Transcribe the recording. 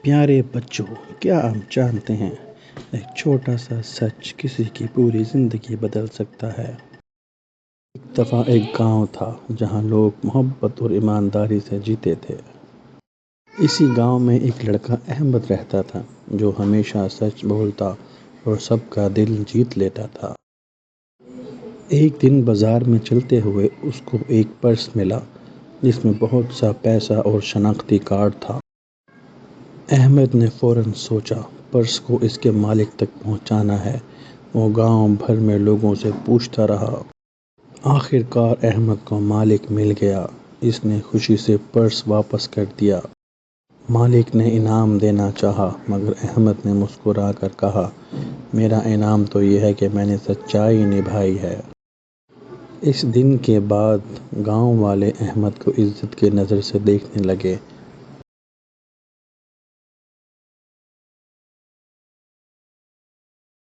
پیارے بچوں، کیا آپ جانتے ہیں ایک چھوٹا سا سچ کسی کی پوری زندگی بدل سکتا ہے۔ ایک دفعہ ایک گاؤں تھا جہاں لوگ محبت اور ایمانداری سے جیتے تھے۔ اسی گاؤں میں ایک لڑکا احمد رہتا تھا جو ہمیشہ سچ بولتا اور سب کا دل جیت لیتا تھا۔ ایک دن بازار میں چلتے ہوئے اس کو ایک پرس ملا جس میں بہت سا پیسہ اور شناختی کارڈ تھا۔ احمد نے فوراً سوچا پرس کو اس کے مالک تک پہنچانا ہے۔ وہ گاؤں بھر میں لوگوں سے پوچھتا رہا۔ آخر کار احمد کو مالک مل گیا۔ اس نے خوشی سے پرس واپس کر دیا۔ مالک نے انعام دینا چاہا مگر احمد نے مسکرا کر کہا، میرا انعام تو یہ ہے کہ میں نے سچائی نبھائی ہے۔ اس دن کے بعد گاؤں والے احمد کو عزت کی نظر سے دیکھنے لگے۔